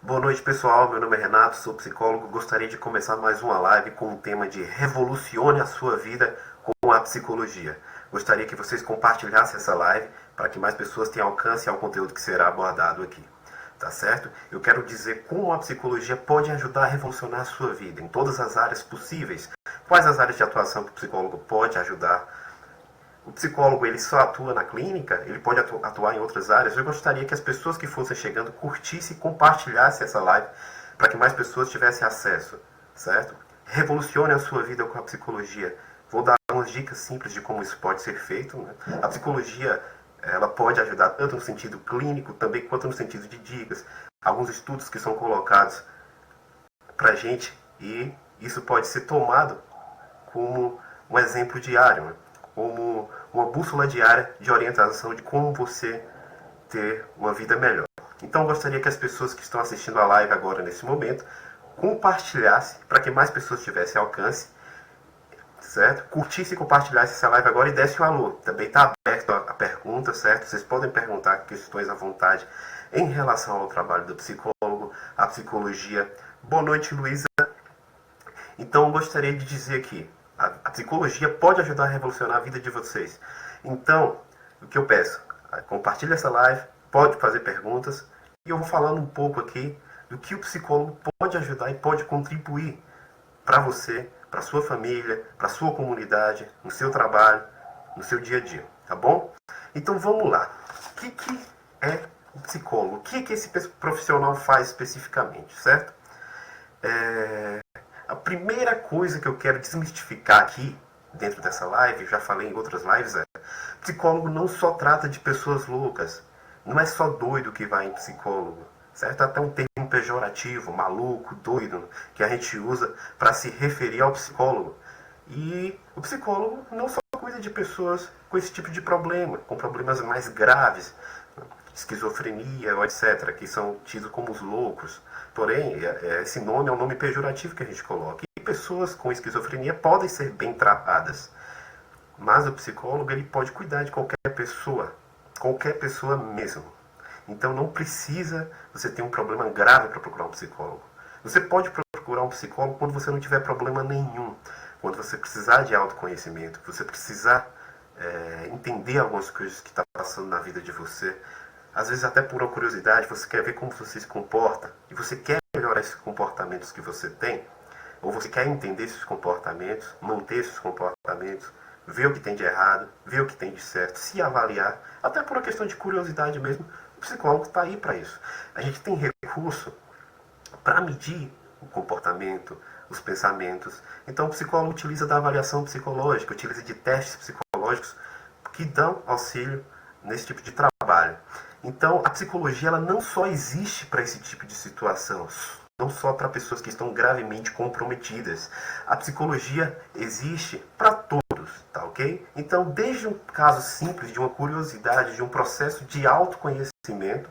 Boa noite, pessoal. Meu nome é Renato, sou psicólogo. Gostaria de começar mais uma live com o tema de revolucione a sua vida com a psicologia. Gostaria que vocês compartilhassem essa live para que mais pessoas tenham alcance ao conteúdo que será abordado aqui. Tá certo? Eu quero dizer como a psicologia pode ajudar a revolucionar a sua vida em todas as áreas possíveis. Quais as áreas de atuação que o psicólogo pode ajudar? O psicólogo ele só atua na clínica, ele pode atuar em outras áreas. Eu gostaria que as pessoas que fossem chegando curtissem e compartilhassem essa live para que mais pessoas tivessem acesso, certo? Revolucione a sua vida com a psicologia. Vou dar algumas dicas simples de como isso pode ser feito, né? A psicologia ela pode ajudar tanto no sentido clínico também quanto no sentido de dicas. Alguns estudos que são colocados para a gente e isso pode ser tomado como um exemplo diário, né? Como uma bússola diária de orientação de como você ter uma vida melhor. Então eu gostaria que as pessoas que estão assistindo a live agora nesse momento compartilhassem para que mais pessoas tivessem alcance, certo? Curtisse e compartilhasse essa live agora e desse um alô. Também está aberto a pergunta, certo? Vocês podem perguntar questões à vontade em relação ao trabalho do psicólogo, a psicologia. Boa noite, Luísa. Então eu gostaria de dizer que a psicologia pode ajudar a revolucionar a vida de vocês. Então, o que eu peço? Compartilhe essa live, pode fazer perguntas, e eu vou falando um pouco aqui do que o psicólogo pode ajudar e pode contribuir para você, para sua família, para sua comunidade, no seu trabalho, no seu dia a dia, tá bom? Então vamos lá. O que é o psicólogo? O que esse profissional faz especificamente, certo? A primeira coisa que eu quero desmistificar aqui, dentro dessa live, já falei em outras lives, psicólogo não só trata de pessoas loucas. Não é só doido que vai em psicólogo, certo? Até um termo pejorativo, maluco, doido, que a gente usa para se referir ao psicólogo. E o psicólogo não só cuida de pessoas com esse tipo de problema, com problemas mais graves, esquizofrenia, etc., que são tidos como os loucos. Porém, esse nome é um nome pejorativo que a gente coloca. E pessoas com esquizofrenia podem ser bem tratadas. Mas o psicólogo ele pode cuidar de qualquer pessoa mesmo. Então não precisa você ter um problema grave para procurar um psicólogo. Você pode procurar um psicólogo quando você não tiver problema nenhum. Quando você precisar de autoconhecimento, você precisar entender algumas coisas que estão passando na vida de você. Às vezes até por uma curiosidade, você quer ver como você se comporta e você quer melhorar esses comportamentos que você tem, ou você quer entender esses comportamentos, manter esses comportamentos, ver o que tem de errado, ver o que tem de certo, se avaliar, até por uma questão de curiosidade mesmo. O psicólogo está aí para isso. A gente tem recurso para medir o comportamento, os pensamentos. Então o psicólogo utiliza da avaliação psicológica, utiliza de testes psicológicos que dão auxílio nesse tipo de trabalho. Então, a psicologia ela não só existe para esse tipo de situação, não só para pessoas que estão gravemente comprometidas. A psicologia existe para todos, tá ok? Então, desde um caso simples, de uma curiosidade, de um processo de autoconhecimento,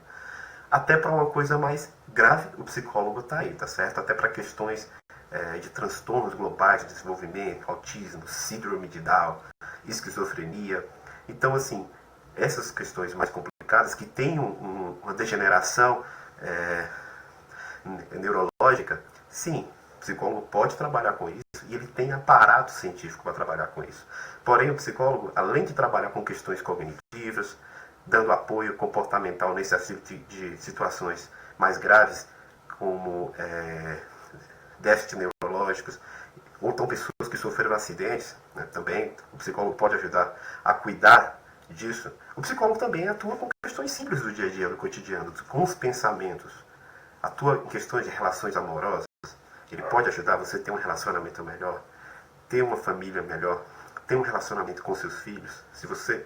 até para uma coisa mais grave, o psicólogo está aí, tá certo? Até para questões de transtornos globais de desenvolvimento, autismo, síndrome de Down, esquizofrenia. Então, assim, essas questões mais complicadas que têm uma degeneração neurológica, sim, o psicólogo pode trabalhar com isso e ele tem aparato científico para trabalhar com isso. Porém, o psicólogo, além de trabalhar com questões cognitivas, dando apoio comportamental nesse tipo de situações mais graves, como déficits neurológicos, ou então pessoas que sofreram acidentes, né, também o psicólogo pode ajudar a cuidar disso. O psicólogo também atua com questões simples do dia a dia, do cotidiano, com os pensamentos. Atua em questões de relações amorosas. Ele pode ajudar você a ter um relacionamento melhor, ter uma família melhor, ter um relacionamento com seus filhos. Se você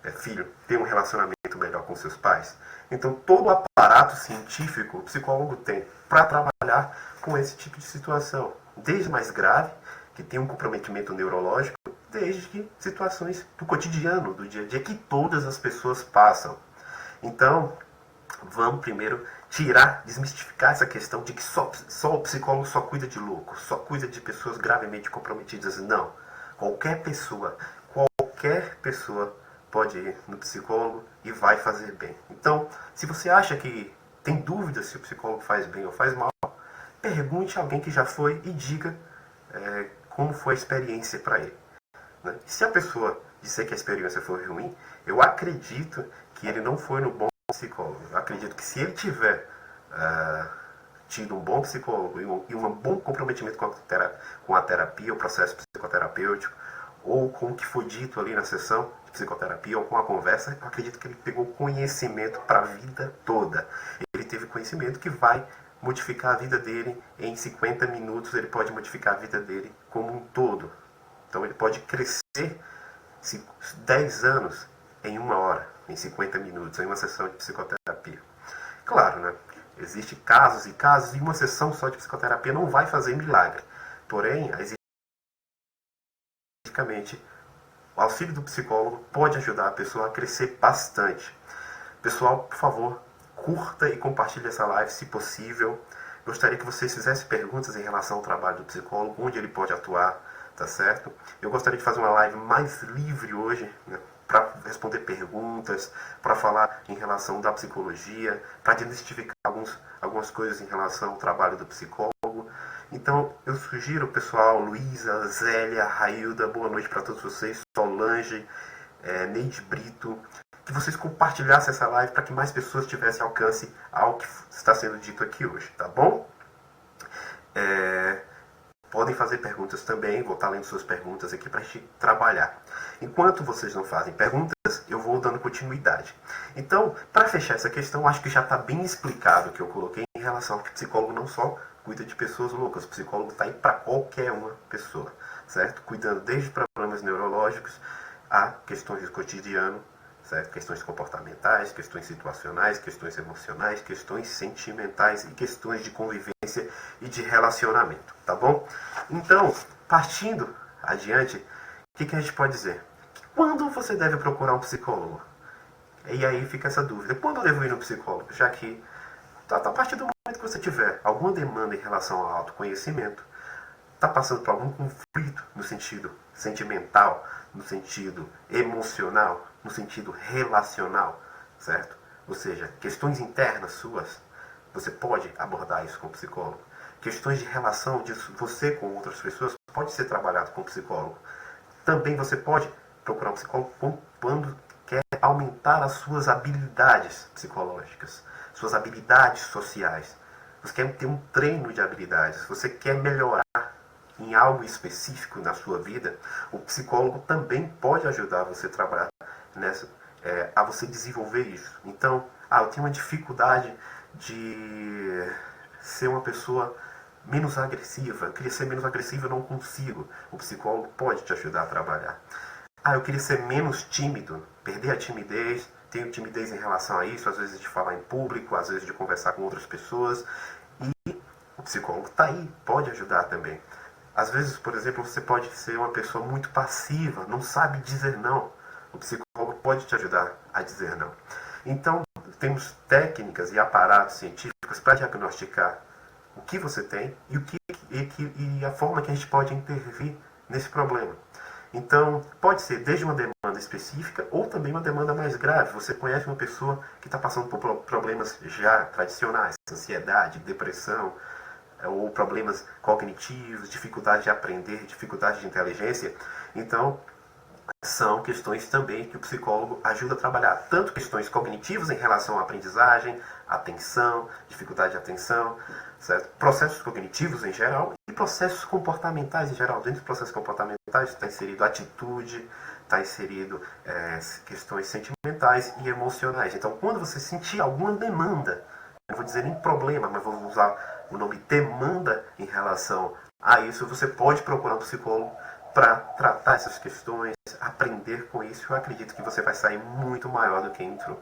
é filho, ter um relacionamento melhor com seus pais. Então, todo o aparato científico o psicólogo tem para trabalhar com esse tipo de situação. Desde mais grave, que tem um comprometimento neurológico, desde situações do cotidiano, do dia a dia, que todas as pessoas passam. Então, vamos primeiro desmistificar essa questão de que só o psicólogo só cuida de loucos, só cuida de pessoas gravemente comprometidas. Não. Qualquer pessoa pode ir no psicólogo e vai fazer bem. Então, se você acha que tem dúvida se o psicólogo faz bem ou faz mal, pergunte a alguém que já foi e diga como foi a experiência para ele. Né? Se a pessoa disser que a experiência foi ruim, eu acredito que ele não foi no bom psicólogo. Eu acredito que se ele tiver tido um bom psicólogo e um bom comprometimento com a terapia, o processo psicoterapêutico, ou com o que foi dito ali na sessão de psicoterapia, ou com a conversa, eu acredito que ele pegou conhecimento para a vida toda. Ele teve conhecimento que vai modificar a vida dele em 50 minutos, ele pode modificar a vida dele como um todo. Então ele pode crescer 10 anos em 1 hora, em 50 minutos, em uma sessão de psicoterapia. Claro, né? Existem casos e casos, e uma sessão só de psicoterapia não vai fazer milagre. Porém, o auxílio do psicólogo pode ajudar a pessoa a crescer bastante. Pessoal, por favor, curta e compartilhe essa live se possível. Gostaria que vocês fizessem perguntas em relação ao trabalho do psicólogo, onde ele pode atuar, tá certo? Eu gostaria de fazer uma live mais livre hoje, né, para responder perguntas, para falar em relação da psicologia, para desmistificar algumas coisas em relação ao trabalho do psicólogo. Então, eu sugiro, pessoal, Luísa, Zélia, Railda, boa noite para todos vocês, Solange, Neide Brito, que vocês compartilhassem essa live para que mais pessoas tivessem alcance ao que está sendo dito aqui hoje, tá bom? Podem fazer perguntas também, vou estar lendo suas perguntas aqui para a gente trabalhar. Enquanto vocês não fazem perguntas, eu vou dando continuidade. Então, para fechar essa questão, acho que já está bem explicado o que eu coloquei em relação ao que o psicólogo não só cuida de pessoas loucas, o psicólogo está aí para qualquer uma pessoa, certo? Cuidando desde problemas neurológicos a questões do cotidiano, certo? Questões comportamentais, questões situacionais, questões emocionais, questões sentimentais e questões de convivência e de relacionamento, tá bom? Então, partindo adiante, o que a gente pode dizer? Quando você deve procurar um psicólogo? E aí fica essa dúvida. Quando eu devo ir no psicólogo? Já que, a partir do momento que você tiver alguma demanda em relação ao autoconhecimento, está passando por algum conflito no sentido sentimental, no sentido emocional, no sentido relacional, certo? Ou seja, questões internas suas, você pode abordar isso com o psicólogo. Questões de relação de você com outras pessoas pode ser trabalhado com o psicólogo. Também você pode procurar um psicólogo quando quer aumentar as suas habilidades psicológicas, suas habilidades sociais. Você quer ter um treino de habilidades, você quer melhorar em algo específico na sua vida, o psicólogo também pode ajudar você a trabalhar a você desenvolver isso. Então, eu tenho uma dificuldade de ser uma pessoa menos agressiva. Eu queria ser menos agressivo, eu não consigo. O psicólogo pode te ajudar a trabalhar. Eu queria ser menos tímido, perder a timidez. Tenho timidez em relação a isso, às vezes de falar em público, às vezes de conversar com outras pessoas. E o psicólogo está aí, pode ajudar também. Às vezes, por exemplo, você pode ser uma pessoa muito passiva, não sabe dizer não. O psicólogo pode te ajudar a dizer não. Então, temos técnicas e aparatos científicos para diagnosticar o que você tem e a forma que a gente pode intervir nesse problema. Então, pode ser desde uma demanda específica ou também uma demanda mais grave. Você conhece uma pessoa que está passando por problemas já tradicionais, ansiedade, depressão, ou problemas cognitivos, dificuldade de aprender, dificuldade de inteligência. Então, são questões também que o psicólogo ajuda a trabalhar. Tanto questões cognitivas em relação à aprendizagem, atenção, dificuldade de atenção, certo? Processos cognitivos em geral e processos comportamentais em geral. Dentro dos processos comportamentais está inserido atitude, está inserido questões sentimentais e emocionais. Então, quando você sentir alguma demanda, não vou dizer nem problema, mas vou usar o nome demanda em relação a isso, você pode procurar um psicólogo para tratar essas questões, aprender com isso. Eu acredito que você vai sair muito maior do que entrou,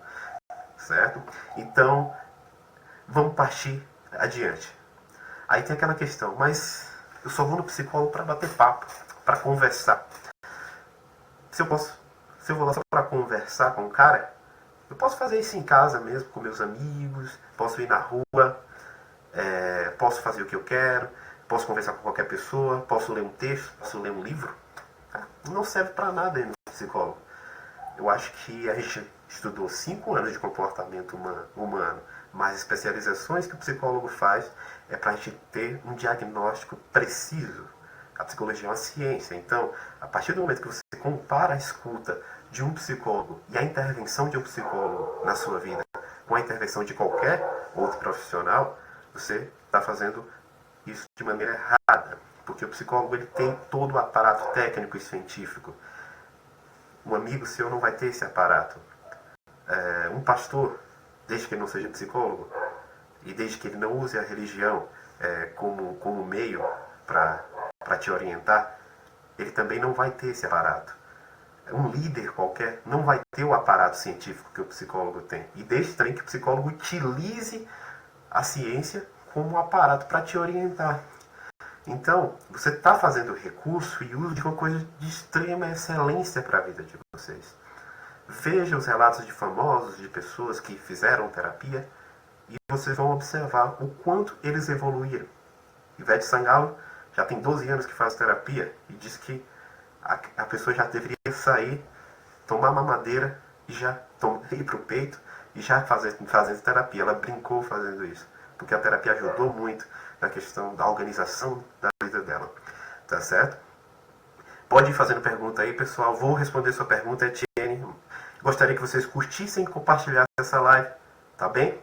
certo? Então, vamos partir adiante. Aí tem aquela questão, mas eu só vou no psicólogo para bater papo, para conversar. Se eu vou lá só para conversar com o cara, eu posso fazer isso em casa mesmo, com meus amigos, posso ir na rua, posso fazer o que eu quero, posso conversar com qualquer pessoa, posso ler um texto, posso ler um livro. Não serve para nada aí no psicólogo. Eu acho que a gente estudou 5 anos de comportamento humano Mas as especializações que o psicólogo faz é para a gente ter um diagnóstico preciso. A psicologia é uma ciência. Então, a partir do momento que você compara a escuta de um psicólogo e a intervenção de um psicólogo na sua vida com a intervenção de qualquer outro profissional, você está fazendo isso de maneira errada. Porque o psicólogo ele tem todo o aparato técnico e científico. Um amigo seu não vai ter esse aparato. Um pastor, desde que ele não seja psicólogo, e desde que ele não use a religião como meio para te orientar, ele também não vai ter esse aparato. Um líder qualquer não vai ter o aparato científico que o psicólogo tem. E desde também que o psicólogo utilize a ciência como aparato para te orientar. Então, você está fazendo recurso e uso de uma coisa de extrema excelência para a vida de vocês. Veja os relatos de famosos, de pessoas que fizeram terapia, e vocês vão observar o quanto eles evoluíram. Ivete Sangalo já tem 12 anos que faz terapia e diz que a pessoa já deveria sair, tomar mamadeira e já ir para o peito e já fazendo terapia. Ela brincou fazendo isso, porque a terapia ajudou muito na questão da organização da vida dela. Tá certo? Pode ir fazendo pergunta aí, pessoal. Vou responder sua pergunta, Etienne. Gostaria que vocês curtissem e compartilhassem essa live, tá bem?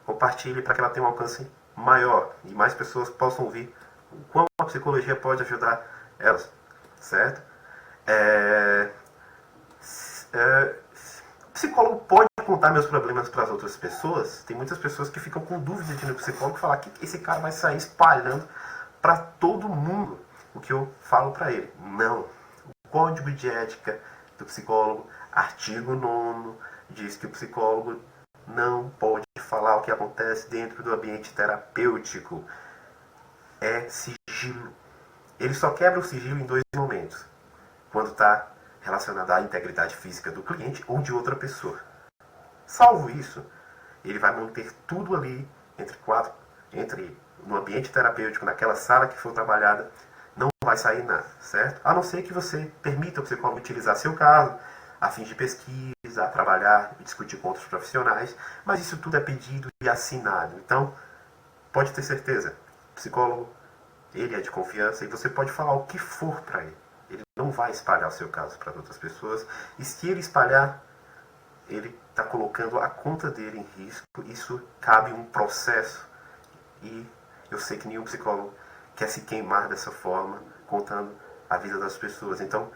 Compartilhe para que ela tenha um alcance maior e mais pessoas possam ouvir o quão a psicologia pode ajudar elas, certo? O psicólogo pode contar meus problemas para as outras pessoas. Tem muitas pessoas que ficam com dúvida de ir no psicólogo e falar que esse cara vai sair espalhando para todo mundo o que eu falo para ele. Não. O código de ética do psicólogo, artigo 9º, diz que o psicólogo não pode falar o que acontece dentro do ambiente terapêutico. É sigilo. Ele só quebra o sigilo em 2 momentos. Quando está relacionado à integridade física do cliente ou de outra pessoa. Salvo isso, ele vai manter tudo ali no ambiente terapêutico, naquela sala que for trabalhada, não vai sair nada, certo? A não ser que você permita ao psicólogo utilizar seu caso a fim de pesquisa, trabalhar e discutir com outros profissionais, mas isso tudo é pedido e assinado. Então, pode ter certeza, o psicólogo, ele é de confiança e você pode falar o que for para ele. Ele não vai espalhar o seu caso para outras pessoas. E se ele espalhar, ele está colocando a conta dele em risco. Isso cabe um processo. E eu sei que nenhum psicólogo quer se queimar dessa forma, contando a vida das pessoas. Então,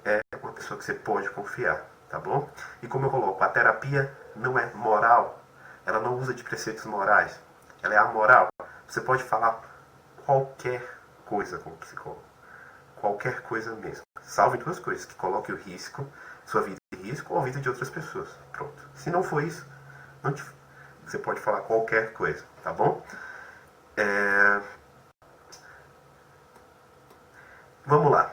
é uma pessoa que você pode confiar, tá bom? E como eu coloco, a terapia não é moral. Ela não usa de preceitos morais. Ela é amoral. Você pode falar qualquer coisa com o psicólogo. Qualquer coisa mesmo. Salvo em 2 coisas, que coloque o risco, sua vida em risco ou a vida de outras pessoas. Pronto. Se não for isso, você pode falar qualquer coisa, tá bom? Vamos lá.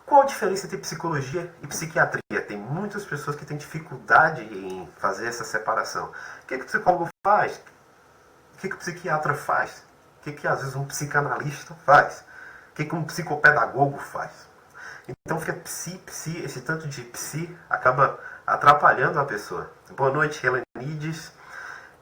Qual a diferença entre psicologia e psiquiatria? Tem muitas pessoas que têm dificuldade em fazer essa separação. O que o psicólogo faz? O que o psiquiatra faz? O que às vezes um psicanalista faz? O que um psicopedagogo faz? Então fica esse tanto de psi acaba atrapalhando a pessoa. Boa noite, Helenides.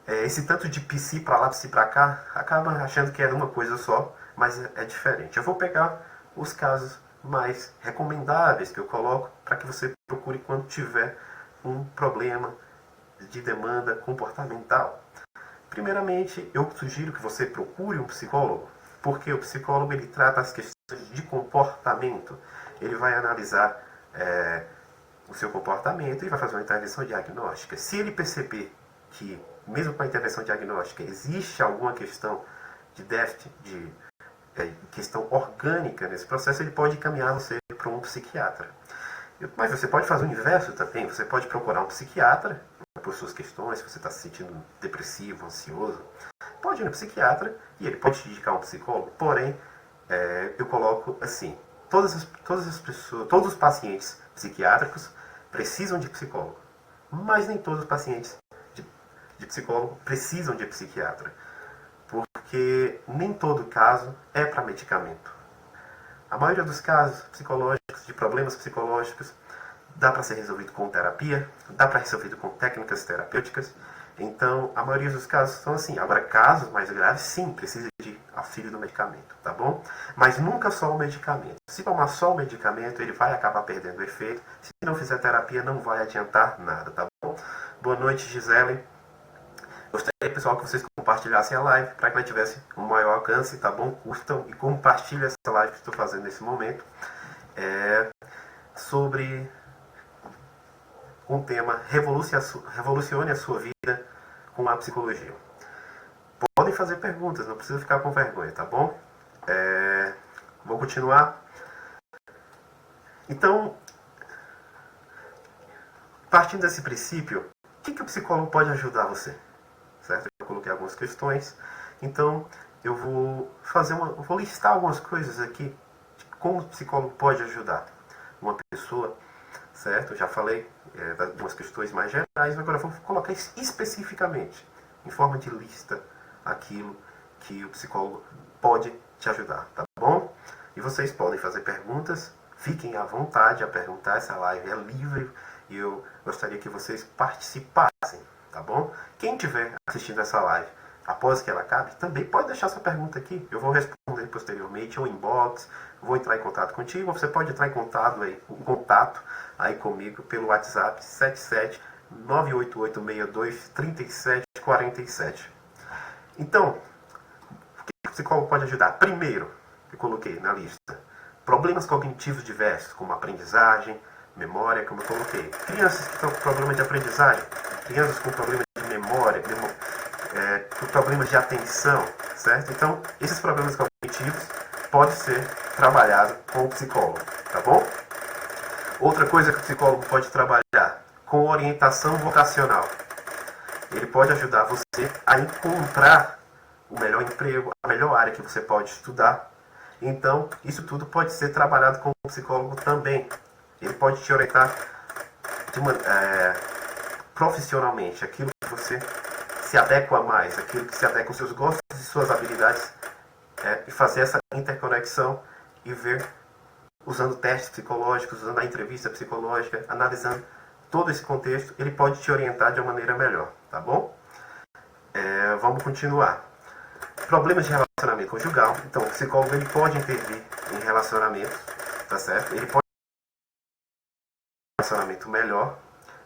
Esse tanto de psi para lá, psi para cá, acaba achando que é uma coisa só, mas é diferente. Eu vou pegar os casos mais recomendáveis que eu coloco para que você procure quando tiver um problema de demanda comportamental. Primeiramente, eu sugiro que você procure um psicólogo, porque o psicólogo ele trata as questões de comportamento. Ele vai analisar o seu comportamento e vai fazer uma intervenção diagnóstica. Se ele perceber que, mesmo com a intervenção diagnóstica, existe alguma questão de déficit, questão orgânica nesse processo, ele pode encaminhar você para um psiquiatra. Mas você pode fazer o inverso também. Você pode procurar um psiquiatra por suas questões, se você está se sentindo depressivo, ansioso. Pode ir no psiquiatra e ele pode te indicar um psicólogo. Porém, eu coloco assim, todas as pessoas, todos os pacientes psiquiátricos precisam de psicólogo. Mas nem todos os pacientes de psicólogo precisam de psiquiatra. Porque nem todo caso é para medicamento. A maioria dos casos psicológicos, de problemas psicológicos, dá para ser resolvido com terapia, dá para ser resolvido com técnicas terapêuticas Então, a maioria dos casos são assim. Agora, casos mais graves, sim, precisa de auxílio do medicamento, tá bom? Mas nunca só o medicamento. Se tomar só o medicamento, ele vai acabar perdendo o efeito. Se não fizer terapia, não vai adiantar nada, tá bom? Boa noite, Gisele. Gostaria, pessoal, que vocês compartilhassem a live para que ela tivesse um maior alcance, tá bom? Curtam e compartilhem essa live que estou fazendo nesse momento. Sobre um tema revolucione a sua vida com a psicologia. Podem fazer perguntas, não precisa ficar com vergonha, tá bom? Vou continuar. Então, partindo desse princípio, o que o psicólogo pode ajudar você? Certo? Eu coloquei algumas questões. Então, eu vou listar algumas coisas aqui de como o psicólogo pode ajudar uma pessoa, certo? Eu já falei de algumas questões mais gerais, agora vamos colocar especificamente, em forma de lista, aquilo que o psicólogo pode te ajudar, tá bom? E vocês podem fazer perguntas, fiquem à vontade a perguntar, essa live é livre e eu gostaria que vocês participassem, tá bom? Quem estiver assistindo essa live após que ela acabe, também pode deixar sua pergunta aqui, eu vou responder posteriormente, ou inbox, vou entrar em contato contigo, ou você pode entrar em contato aí comigo pelo WhatsApp 77 98862 3747. Então, o que o psicólogo pode ajudar? Primeiro, eu coloquei na lista, problemas cognitivos diversos, como aprendizagem, memória, como eu coloquei. Crianças que estão com problemas de aprendizagem, crianças com problemas de memória, com problemas de atenção, certo? Então, esses problemas cognitivos podem ser trabalhados com o psicólogo, tá bom? Outra coisa que o psicólogo pode trabalhar, com orientação vocacional. Ele pode ajudar você a encontrar o melhor emprego, a melhor área que você pode estudar. Então, isso tudo pode ser trabalhado com o psicólogo também. Ele pode te orientar profissionalmente, aquilo que você se adequa mais, aquilo que se adequa aos seus gostos e suas habilidades, e fazer essa interconexão e ver, usando testes psicológicos, usando a entrevista psicológica, analisando todo esse contexto, ele pode te orientar de uma maneira melhor, tá bom? Vamos continuar. Problemas de relacionamento conjugal. Então, o psicólogo ele pode intervir em relacionamentos, tá certo? Ele pode ter um relacionamento melhor,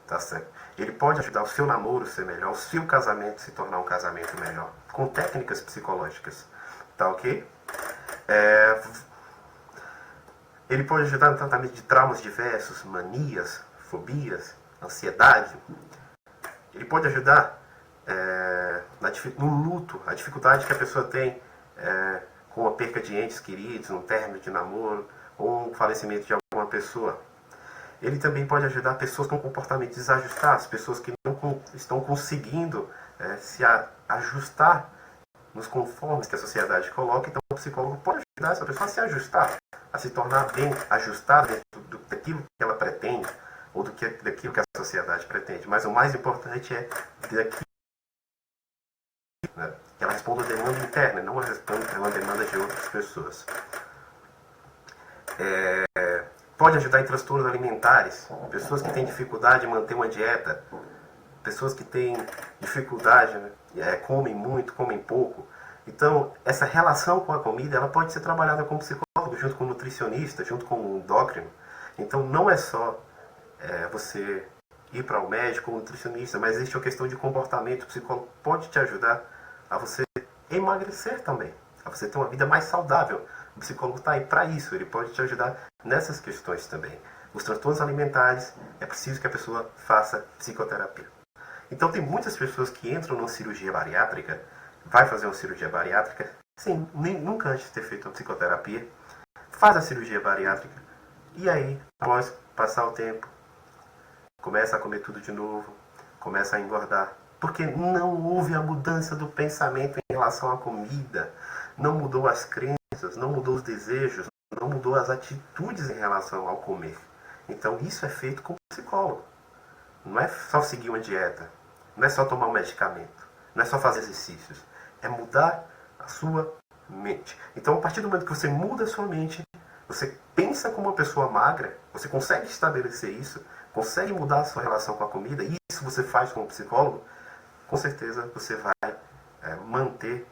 tá certo? Ele pode ajudar o seu namoro a ser melhor, o seu casamento se tornar um casamento melhor, com técnicas psicológicas, tá ok? Ele pode ajudar no tratamento de traumas diversos, manias, fobias, ansiedade. Ele pode ajudar no luto, a dificuldade que a pessoa tem com a perca de entes queridos, no término de namoro, ou o falecimento de alguma pessoa. Ele também pode ajudar pessoas com comportamentos desajustados, pessoas que não estão conseguindo se ajustar nos conformes que a sociedade coloca. Então o psicólogo pode ajudar essa pessoa a se ajustar, a se tornar bem ajustada dentro daquilo que ela pretende, ou daquilo que a sociedade pretende. Mas o mais importante é daquilo, né, que ela responda a demanda interna, não responda a uma demanda de outras pessoas. Pode ajudar em transtornos alimentares, pessoas que têm dificuldade em manter uma dieta, pessoas que têm dificuldade, né, comem muito, comem pouco. Então, essa relação com a comida, ela pode ser trabalhada com o psicólogo, junto com o nutricionista, junto com o endócrino. Então, não é só você ir para o médico ou nutricionista, mas existe uma questão de comportamento. O psicólogo pode te ajudar a você emagrecer também, a você ter uma vida mais saudável. O psicólogo está aí para isso, ele pode te ajudar nessas questões também. Os transtornos alimentares, é preciso que a pessoa faça psicoterapia. Então tem muitas pessoas que entram numa cirurgia bariátrica, vai fazer uma cirurgia bariátrica, sem nunca antes ter feito uma psicoterapia, faz a cirurgia bariátrica, e aí, após passar o tempo, começa a comer tudo de novo, começa a engordar, porque não houve a mudança do pensamento em relação à comida, não mudou as crenças, não mudou os desejos, não mudou as atitudes em relação ao comer. Então isso é feito com o psicólogo. Não é só seguir uma dieta, não é só tomar um medicamento, não é só fazer exercícios, é mudar a sua mente. Então a partir do momento que você muda a sua mente, você pensa como uma pessoa magra, você consegue estabelecer isso, consegue mudar a sua relação com a comida, e isso você faz com o psicólogo, com certeza você vai manter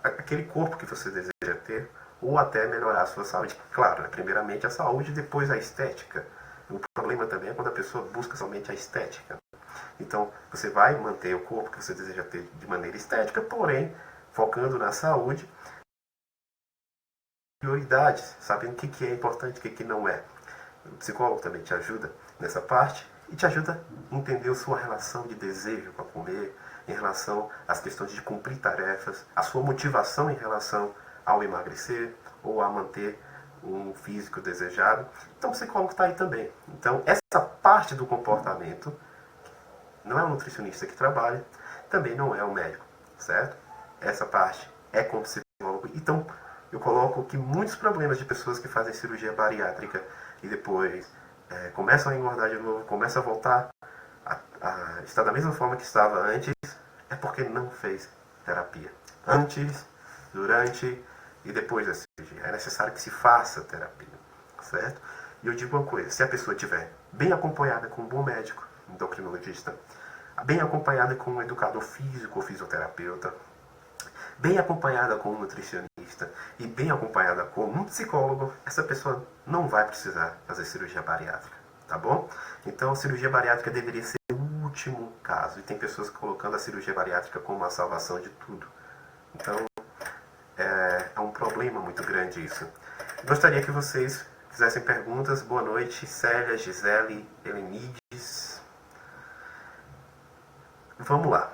aquele corpo que você deseja ter, ou até melhorar a sua saúde. Claro, primeiramente a saúde, depois a estética. O problema também é quando a pessoa busca somente a estética. Então, você vai manter o corpo que você deseja ter de maneira estética, porém, focando na saúde, prioridades, sabendo o que é importante e o que não é. O psicólogo também te ajuda nessa parte e te ajuda a entender a sua relação de desejo para comer, em relação às questões de cumprir tarefas, a sua motivação em relação ao emagrecer ou a manter um físico desejado. Então o psicólogo está aí também. Então essa parte do comportamento não é um nutricionista que trabalha, também não é um médico, certo? Essa parte é com o psicólogo. Então eu coloco que muitos problemas de pessoas que fazem cirurgia bariátrica e depois começam a engordar de novo, começam a voltar a estar da mesma forma que estava antes, é porque não fez terapia. Antes, durante e depois da cirurgia. É necessário que se faça terapia, certo? E eu digo uma coisa, se a pessoa estiver bem acompanhada com um bom médico, endocrinologista, bem acompanhada com um educador físico ou fisioterapeuta, bem acompanhada com um nutricionista e bem acompanhada com um psicólogo, essa pessoa não vai precisar fazer cirurgia bariátrica, tá bom? Então, a cirurgia bariátrica deveria ser o último caso. E tem pessoas colocando a cirurgia bariátrica como a salvação de tudo. Então, é um problema muito grande isso. Gostaria que vocês fizessem perguntas. Boa noite, Célia, Gisele, Helenides. Vamos lá.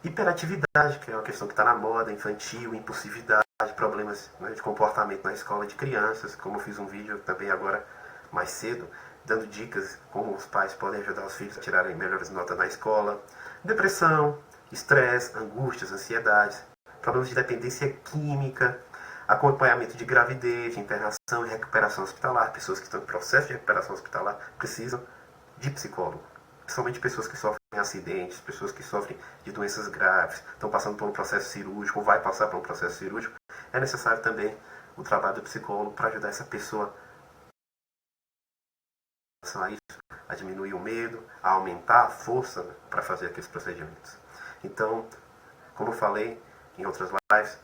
Hiperatividade, que é uma questão que está na moda, infantil, impulsividade, problemas, né, de comportamento na escola de crianças, como eu fiz um vídeo também agora mais cedo, dando dicas como os pais podem ajudar os filhos a tirarem melhores notas na escola. Depressão, estresse, angústias, ansiedades, problemas de dependência química, acompanhamento de gravidez, de internação e recuperação hospitalar. Pessoas que estão em processo de recuperação hospitalar precisam de psicólogo. Principalmente pessoas que sofrem acidentes, pessoas que sofrem de doenças graves, estão passando por um processo cirúrgico ou vai passar por um processo cirúrgico. É necessário também o trabalho do psicólogo para ajudar essa pessoa a isso, a diminuir o medo, a aumentar a força para fazer aqueles procedimentos. Então, como eu falei em outras lives,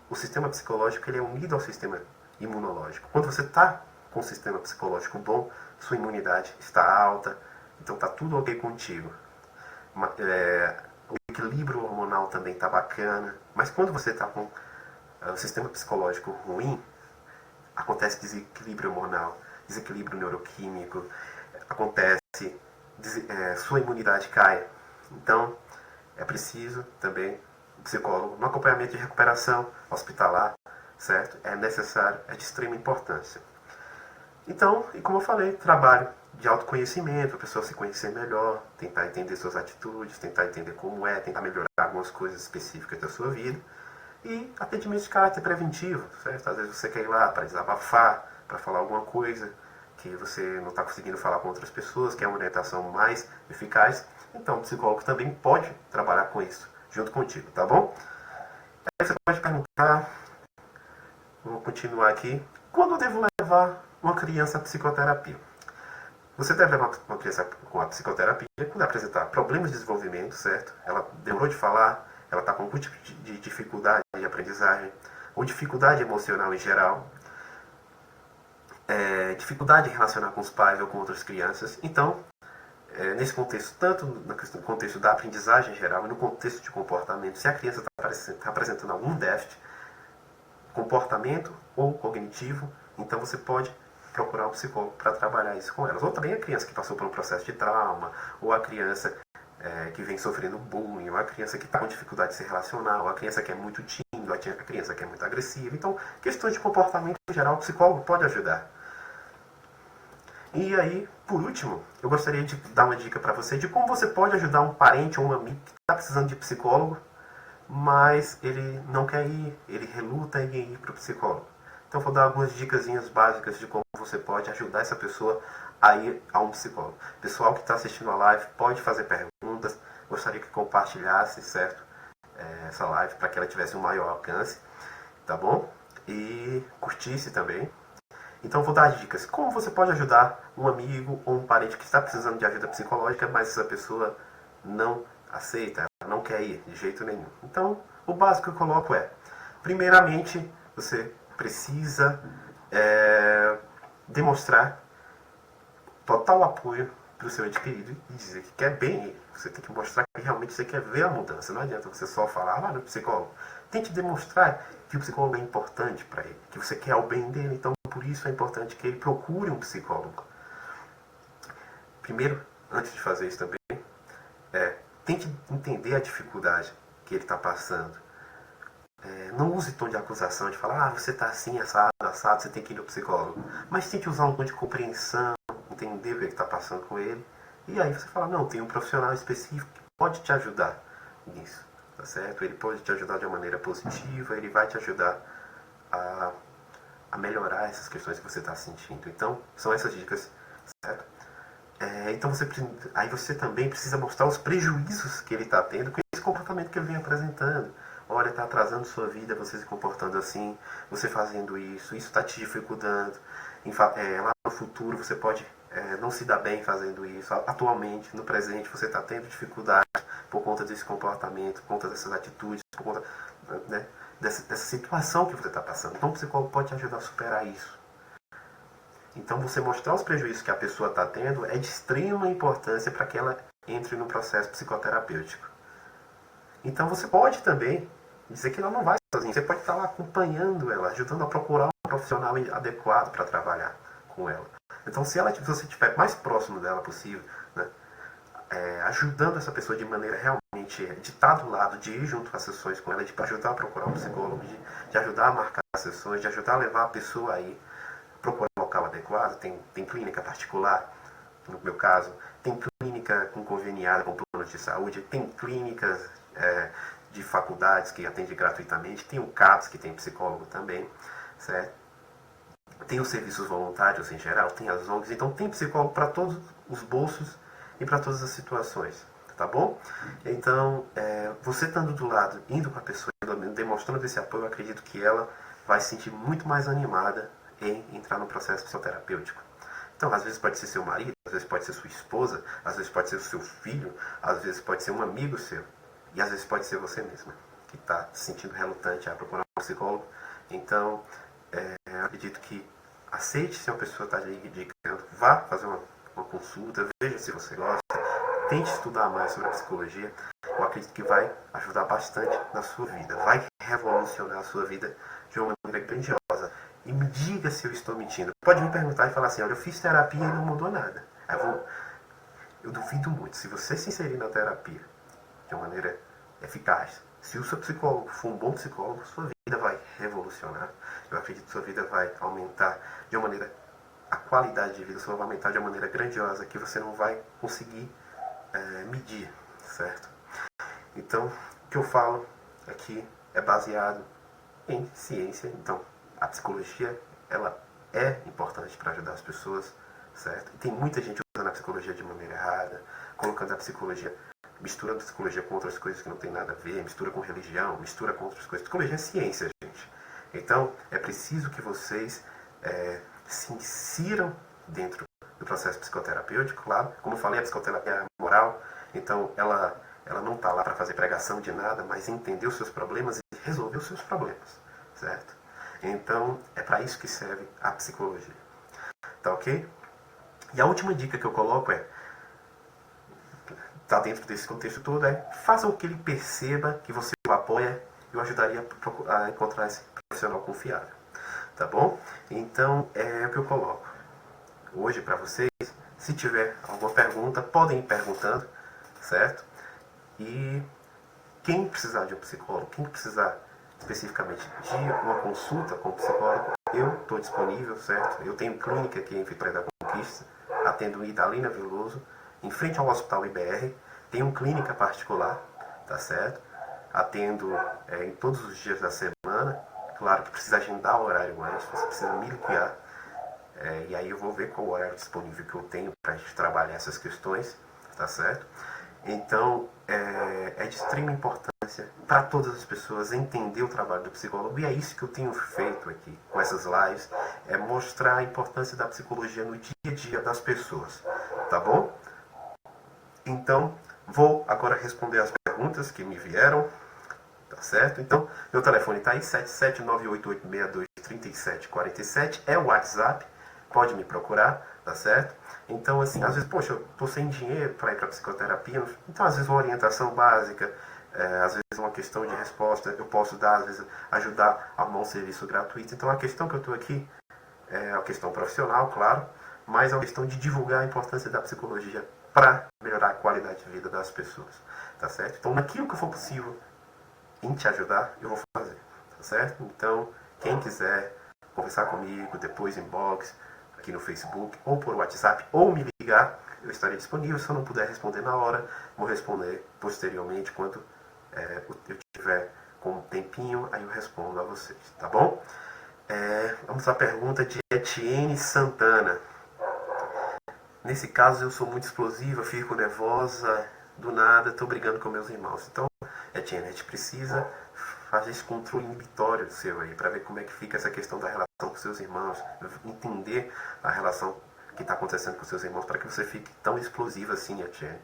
o sistema psicológico ele é unido ao sistema imunológico. Quando você está com o sistema psicológico bom, sua imunidade está alta, então está tudo ok contigo. O equilíbrio hormonal também está bacana, mas quando você está com o sistema psicológico ruim, acontece desequilíbrio hormonal, desequilíbrio neuroquímico, acontece, sua imunidade cai. Então, é preciso também o psicólogo no acompanhamento de recuperação hospitalar, certo? É necessário, é de extrema importância. Então, e como eu falei, trabalho de autoconhecimento, a pessoa se conhecer melhor, tentar entender suas atitudes, tentar entender como é, tentar melhorar algumas coisas específicas da sua vida. E atendimento de caráter preventivo, certo? Às vezes você quer ir lá para desabafar, para falar alguma coisa que você não está conseguindo falar com outras pessoas, que é uma orientação mais eficaz. Então, o psicólogo também pode trabalhar com isso, junto contigo, tá bom? Aí você pode perguntar, vou continuar aqui, quando eu devo levar uma criança à psicoterapia? Você deve levar uma criança com a psicoterapia quando apresentar problemas de desenvolvimento, certo? Ela demorou de falar, ela está com algum tipo de dificuldade de aprendizagem, ou dificuldade emocional em geral, dificuldade em relacionar com os pais ou com outras crianças. Então, nesse contexto, tanto no contexto da aprendizagem em geral e no contexto de comportamento, se a criança está apresentando algum déficit, comportamento ou cognitivo, então você pode procurar um psicólogo para trabalhar isso com elas. Ou também a criança que passou por um processo de trauma, ou a criança que vem sofrendo bullying, ou a criança que está com dificuldade de se relacionar, ou a criança que é muito tímida, ou a criança que é muito agressiva. Então, questões de comportamento em geral, o psicólogo pode ajudar. E aí, por último, eu gostaria de dar uma dica para você de como você pode ajudar um parente ou um amigo que está precisando de psicólogo, mas ele não quer ir, ele reluta em ir para o psicólogo. Então, vou dar algumas dicasinhas básicas de como você pode ajudar essa pessoa a ir a um psicólogo. Pessoal que está assistindo a live pode fazer perguntas. Gostaria que compartilhasse, certo? Essa live para que ela tivesse um maior alcance, tá bom? E curtisse também. Então, vou dar dicas. Como você pode ajudar um amigo ou um parente que está precisando de ajuda psicológica, mas essa pessoa não aceita, ela não quer ir de jeito nenhum. Então, o básico que eu coloco é, primeiramente, você precisa demonstrar total apoio para o seu adquirido e dizer que quer bem ele. Você tem que mostrar que realmente você quer ver a mudança. Não adianta você só falar, no psicólogo. Tente demonstrar que o psicólogo é importante para ele, que você quer o bem dele, então por isso é importante que ele procure um psicólogo. Primeiro, antes de fazer isso também, tente entender a dificuldade que ele está passando. Não use tom de acusação, de falar, você está assim, assado, assado, você tem que ir ao psicólogo. Mas tente usar um tom de compreensão, entender o que está passando com ele. E aí você fala, não, tem um profissional específico que pode te ajudar nisso, tá certo? Ele pode te ajudar de uma maneira positiva, ele vai te ajudar a melhorar essas questões que você está sentindo. Então, são essas dicas, certo? Então aí você também precisa mostrar os prejuízos que ele está tendo com esse comportamento que ele vem apresentando. Olha, está atrasando sua vida, você se comportando assim, você fazendo isso está te dificultando. Lá no futuro você pode não se dar bem fazendo isso. Atualmente, no presente, você está tendo dificuldade por conta desse comportamento, por conta dessas atitudes, por conta dessa situação que você está passando. Então o psicólogo pode te ajudar a superar isso. Então você mostrar os prejuízos que a pessoa está tendo é de extrema importância para que ela entre no processo psicoterapêutico. Então você pode também dizer que ela não vai sozinha. Você pode estar lá acompanhando ela, ajudando a procurar um profissional adequado para trabalhar com ela. Então se você estiver mais próximo dela possível, né, ajudando essa pessoa de maneira realmente de estar do lado, de ir junto às sessões com ela, de ajudar a procurar um psicólogo, de ajudar a marcar as sessões, de ajudar a levar a pessoa aí procurar um local adequado. Tem clínica particular, no meu caso, tem clínica com conveniada com planos de saúde, tem clínicas de faculdades que atendem gratuitamente, tem o CAPS, que tem psicólogo também, certo? Tem os serviços voluntários em geral, tem as ONGs, então tem psicólogo para todos os bolsos e para todas as situações, tá bom? Então, você estando do lado, indo com a pessoa, demonstrando esse apoio, eu acredito que ela vai se sentir muito mais animada em entrar no processo psicoterapêutico. Então, às vezes pode ser seu marido, às vezes pode ser sua esposa, às vezes pode ser o seu filho, às vezes pode ser um amigo seu, e às vezes pode ser você mesma, que está se sentindo relutante a procurar um psicólogo. Então, eu acredito que aceite se uma pessoa está lhe indicando, vá fazer uma consulta, veja se você gosta, tente estudar mais sobre a psicologia. Eu acredito que vai ajudar bastante na sua vida, vai revolucionar a sua vida de uma maneira grandiosa. E me diga se eu estou mentindo. Pode me perguntar e falar assim, olha, eu fiz terapia e não mudou nada. Eu duvido muito. Se você se inserir na terapia de uma maneira eficaz, se o seu psicólogo for um bom psicólogo, sua vida vai revolucionar. Eu acredito que sua vida vai aumentar de uma maneira, a qualidade de vida sua vai aumentar de uma maneira grandiosa que você não vai conseguir medir, certo? Então, o que eu falo aqui é baseado em ciência. Então, a psicologia, ela é importante para ajudar as pessoas, certo? E tem muita gente usando a psicologia de maneira errada, colocando a psicologia, misturando a psicologia com outras coisas que não tem nada a ver, mistura com religião, mistura com outras coisas. Psicologia é ciência, gente. Então, é preciso que vocês se insiram dentro do processo psicoterapêutico, claro. Como eu falei, a psicoterapia é moral, então ela não está lá para fazer pregação de nada, mas entender os seus problemas e resolver os seus problemas, certo? Então, é para isso que serve a psicologia. Tá ok? E a última dica que eu coloco tá dentro desse contexto todo, faça o que ele perceba que você o apoia e o ajudaria a encontrar esse profissional confiável. Tá bom? Então, é o que eu coloco hoje para vocês. Se tiver alguma pergunta, podem ir perguntando, certo? E quem precisar de um psicólogo, quem precisar especificamente de uma consulta com um psicólogo, eu estou disponível, certo? Eu tenho clínica aqui em Vitória da Conquista, atendo em Idalina Veloso, em frente ao Hospital IBR, tenho clínica particular, tá certo? Atendo em todos os dias da semana, claro que precisa agendar o horário antes, você precisa me ligar, e aí eu vou ver qual o horário disponível que eu tenho para a gente trabalhar essas questões, tá certo? Então, é de extrema importância para todas as pessoas entender o trabalho do psicólogo, e é isso que eu tenho feito aqui com essas lives, é mostrar a importância da psicologia no dia a dia das pessoas, tá bom? Então, Vou agora responder as perguntas que me vieram, tá certo? Então, meu telefone está aí, 77988623747, é o WhatsApp, pode me procurar, tá certo? Então, assim, às vezes, poxa, eu tô sem dinheiro para ir para psicoterapia, então, às vezes, uma orientação básica, às vezes, uma questão de resposta, eu posso dar, às vezes, ajudar a arrumar um serviço gratuito. Então, a questão que eu estou aqui é a questão profissional, claro, mas é a questão de divulgar a importância da psicologia para melhorar a qualidade de vida das pessoas, tá certo? Então, naquilo que for possível em te ajudar, eu vou fazer, tá certo? Então, quem quiser conversar comigo, depois inbox, aqui no Facebook, ou por WhatsApp, ou me ligar, eu estarei disponível. Se eu não puder responder na hora, vou responder posteriormente, quando eu tiver com um tempinho, aí eu respondo a vocês, tá bom? Vamos à pergunta de Etienne Santana. Nesse caso, eu sou muito explosiva, fico nervosa, do nada, estou brigando com meus irmãos. Então, Etienne, a gente precisa fazer esse controle inibitório seu aí, para ver como é que fica essa questão da relação com seus irmãos, entender a relação que está acontecendo com seus irmãos, para que você fique tão explosiva assim, Etienne.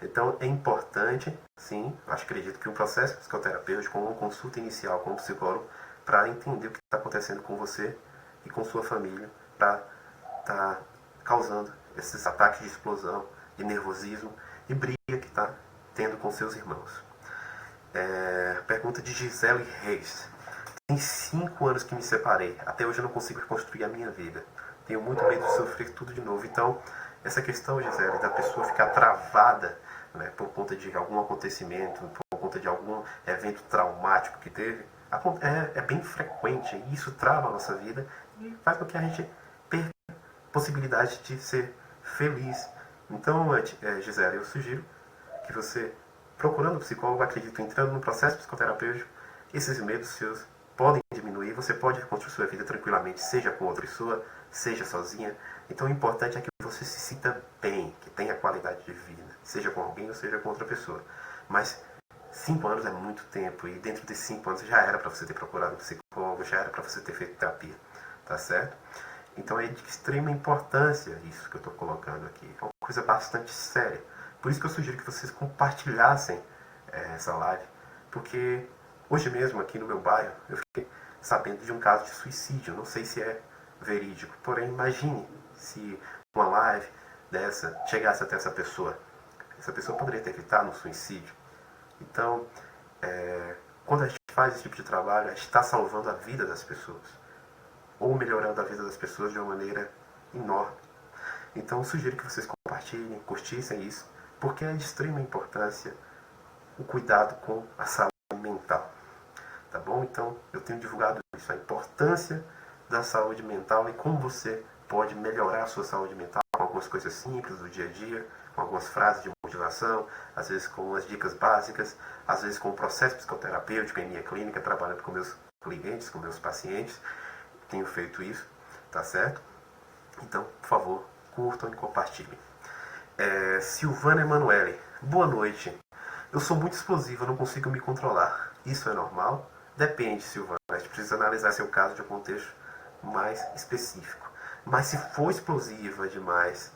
Então, é importante, sim, acredito que um processo psicoterapêutico, uma consulta inicial com um psicólogo, para entender o que está acontecendo com você e com sua família, para estar causando esses ataques de explosão, de nervosismo e briga que está tendo com seus irmãos. Pergunta de Gisele Reis. Tem 5 anos que me separei. Até hoje eu não consigo reconstruir a minha vida. Tenho muito medo de sofrer tudo de novo. Então, essa questão, Gisele, da pessoa ficar travada, né, por conta de algum acontecimento, por conta de algum evento traumático que teve, é bem frequente. E isso trava a nossa vida e faz com que a gente perca a possibilidade de ser feliz. Então, Gisele, eu sugiro que você, procurando um psicólogo, acredito, entrando no processo psicoterapêutico, esses medos seus podem diminuir, você pode reconstruir sua vida tranquilamente, seja com outra pessoa, seja sozinha. Então o importante é que você se sinta bem, que tenha qualidade de vida, seja com alguém ou seja com outra pessoa. Mas 5 anos é muito tempo, e dentro de 5 anos já era para você ter procurado um psicólogo, já era para você ter feito terapia, tá certo? Então é de extrema importância isso que eu estou colocando aqui, é uma coisa bastante séria. Por isso que eu sugiro que vocês compartilhassem essa live, porque hoje mesmo aqui no meu bairro eu fiquei sabendo de um caso de suicídio. Não sei se é verídico, porém imagine se uma live dessa chegasse até essa pessoa. Essa pessoa poderia ter evitado um suicídio. Então, quando a gente faz esse tipo de trabalho, a gente está salvando a vida das pessoas, ou melhorando a vida das pessoas de uma maneira enorme. Então eu sugiro que vocês compartilhem, curtissem isso, porque é de extrema importância o cuidado com a saúde mental. Tá bom? Então eu tenho divulgado isso, a importância da saúde mental e como você pode melhorar a sua saúde mental com algumas coisas simples do dia a dia, com algumas frases de motivação, às vezes com as dicas básicas, às vezes com o processo psicoterapêutico em minha clínica, trabalhando com meus clientes, com meus pacientes. Tenho feito isso, tá certo? Então, por favor, curtam e compartilhem. Silvana Emanuele, boa noite. Eu sou muito explosiva, não consigo me controlar. Isso é normal? Depende, Silvana. A gente precisa analisar seu caso de um contexto mais específico. Mas se for explosiva demais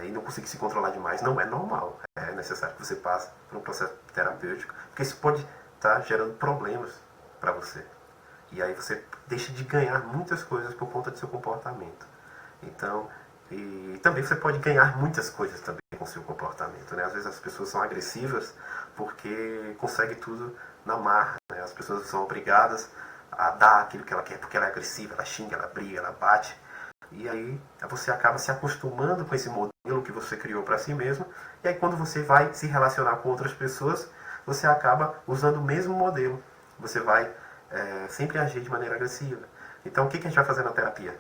e não conseguir se controlar demais, não é normal. É necessário que você passe por um processo terapêutico, porque isso pode estar gerando problemas para você. E aí você deixa de ganhar muitas coisas por conta do seu comportamento. Então, e também você pode ganhar muitas coisas também com o seu comportamento, né? Às vezes as pessoas são agressivas porque conseguem tudo na marra, né? As pessoas são obrigadas a dar aquilo que ela quer porque ela é agressiva, ela xinga, ela briga, ela bate. E aí você acaba se acostumando com esse modelo que você criou para si mesmo. E aí quando você vai se relacionar com outras pessoas, você acaba usando o mesmo modelo. Você vai sempre agir de maneira agressiva. Então o que a gente vai fazer na terapia?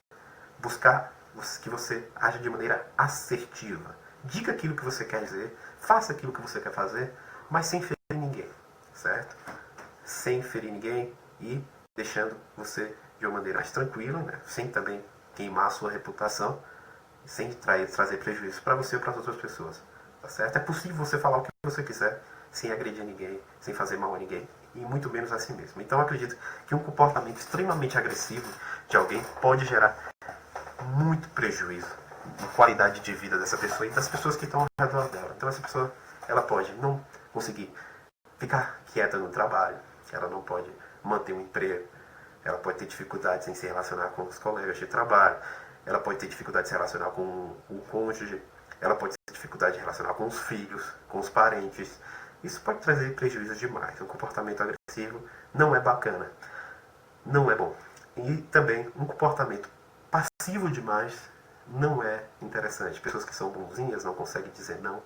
Buscar que você aja de maneira assertiva. Diga aquilo que você quer dizer, faça aquilo que você quer fazer, mas sem ferir ninguém, certo? Sem ferir ninguém e deixando você de uma maneira mais tranquila, né? Sem também queimar a sua reputação, sem trazer prejuízo para você ou para as outras pessoas, tá certo? É possível você falar o que você quiser, sem agredir ninguém, sem fazer mal a ninguém, e muito menos a si mesmo. Então eu acredito que um comportamento extremamente agressivo de alguém pode gerar muito prejuízo na qualidade de vida dessa pessoa e das pessoas que estão ao redor dela. Então essa pessoa ela pode não conseguir ficar quieta no trabalho, ela não pode manter um emprego, ela pode ter dificuldades em se relacionar com os colegas de trabalho, ela pode ter dificuldade de se relacionar com o cônjuge, ela pode ter dificuldade de relacionar com os filhos, com os parentes. Isso pode trazer prejuízos demais. Um comportamento agressivo não é bacana, não é bom. E também um comportamento passivo demais não é interessante. Pessoas que são bonzinhas, não conseguem dizer não,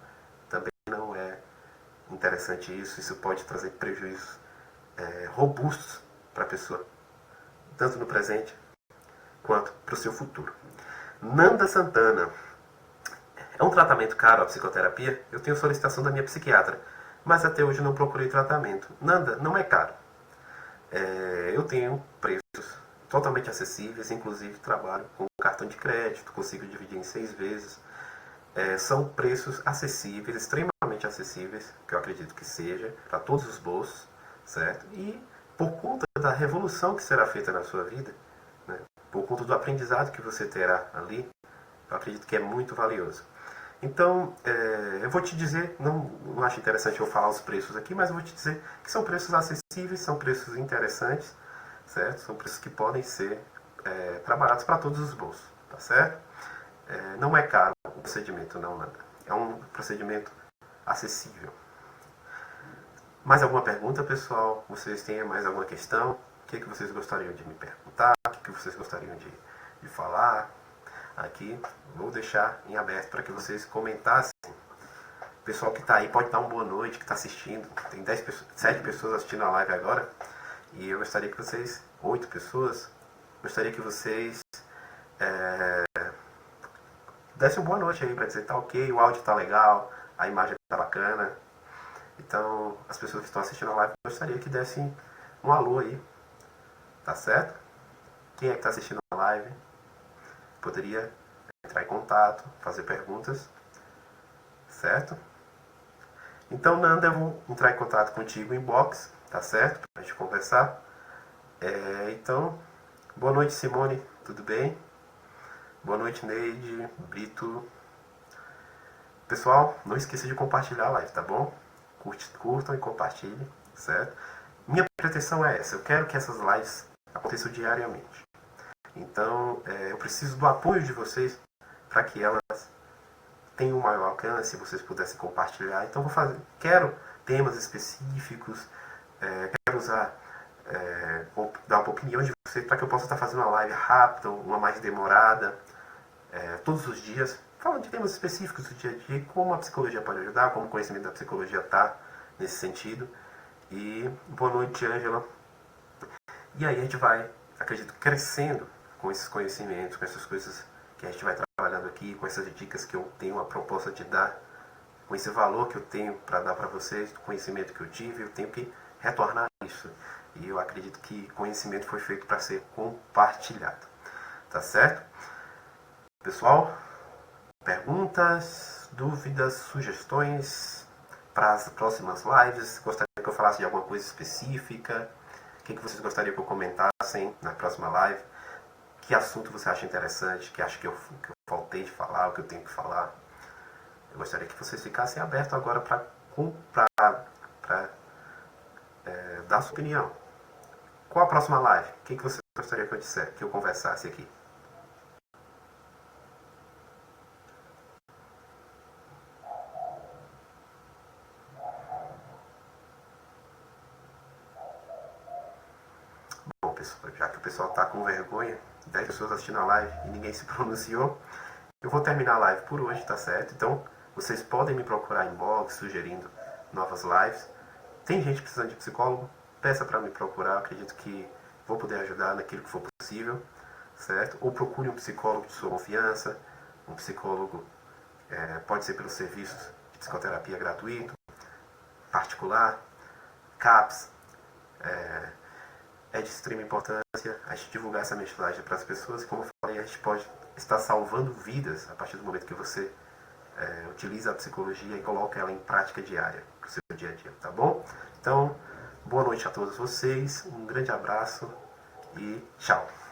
também não é interessante isso. Isso pode trazer prejuízos robustos para a pessoa, tanto no presente quanto para o seu futuro. Nanda Santana. É um tratamento caro a psicoterapia? Eu tenho solicitação da minha psiquiatra, mas até hoje não procurei tratamento. Nanda, não é caro. Eu tenho preços totalmente acessíveis, inclusive trabalho com cartão de crédito, consigo dividir em 6 vezes. São preços acessíveis, extremamente acessíveis, que eu acredito que seja, para todos os bolsos, certo? E por conta da revolução que será feita na sua vida, né, por conta do aprendizado que você terá ali, eu acredito que é muito valioso. Então, eu vou te dizer, não acho interessante eu falar os preços aqui, mas eu vou te dizer que são preços acessíveis, são preços interessantes, certo? São preços que podem ser trabalhados para todos os bolsos, tá certo? Não é caro o procedimento, não, nada. É um procedimento acessível. Mais alguma pergunta, pessoal? Vocês têm mais alguma questão? O que vocês gostariam de me perguntar? O que vocês gostariam de falar? Aqui, vou deixar em aberto para que vocês comentassem. O pessoal que está aí pode dar uma boa noite, que está assistindo. Tem 7 pessoas assistindo a live agora. E eu gostaria que vocês, 8 pessoas, gostaria que vocês dessem uma boa noite aí para dizer tá ok, o áudio tá legal, a imagem tá bacana. Então, as pessoas que estão assistindo a live, gostaria que dessem um alô aí. Tá certo? Quem é que está assistindo a live poderia entrar em contato, fazer perguntas, certo? Então, Nanda, eu vou entrar em contato contigo em inbox, tá certo? Pra gente conversar. Então, boa noite, Simone, tudo bem? Boa noite, Neide, Brito. Pessoal, não esqueça de compartilhar a live, tá bom? Curtam e compartilhem, certo? Minha pretensão é essa, eu quero que essas lives aconteçam diariamente. Então, eu preciso do apoio de vocês para que elas tenham um maior alcance, se vocês pudessem compartilhar. Então, quero temas específicos, quero dar uma opinião de vocês para que eu possa estar fazendo uma live rápida, uma mais demorada, todos os dias, falando de temas específicos do dia a dia, como a psicologia pode ajudar, como o conhecimento da psicologia está nesse sentido. E boa noite, Ângela. E aí a gente vai, acredito, crescendo com esses conhecimentos, com essas coisas que a gente vai trabalhando aqui, com essas dicas que eu tenho a proposta de dar, com esse valor que eu tenho para dar para vocês, do conhecimento que eu tive, eu tenho que retornar isso. E eu acredito que conhecimento foi feito para ser compartilhado. Tá certo? Pessoal, perguntas, dúvidas, sugestões para as próximas lives? Gostaria que eu falasse de alguma coisa específica? O que vocês gostariam que eu comentassem na próxima live? Que assunto você acha interessante? Que acha que eu faltei de falar, o que eu tenho que falar? Eu gostaria que vocês ficassem abertos agora para dar a sua opinião. Qual a próxima live? O que você gostaria que eu dissesse, que eu conversasse aqui? Bom, pessoal, já que o pessoal está com vergonha, 10 pessoas assistindo a live e ninguém se pronunciou, eu vou terminar a live por hoje, tá certo? Então, vocês podem me procurar em inbox, sugerindo novas lives. Tem gente precisando de psicólogo? Peça para me procurar, acredito que vou poder ajudar naquilo que for possível, certo? Ou procure um psicólogo de sua confiança, um psicólogo, pode ser pelos serviços de psicoterapia gratuito, particular, CAPS, é de extrema importância a gente divulgar essa mensagem para as pessoas e, como eu falei, a gente pode estar salvando vidas a partir do momento que você utiliza a psicologia e coloca ela em prática diária para o seu dia a dia, tá bom? Então, boa noite a todos vocês, um grande abraço e tchau!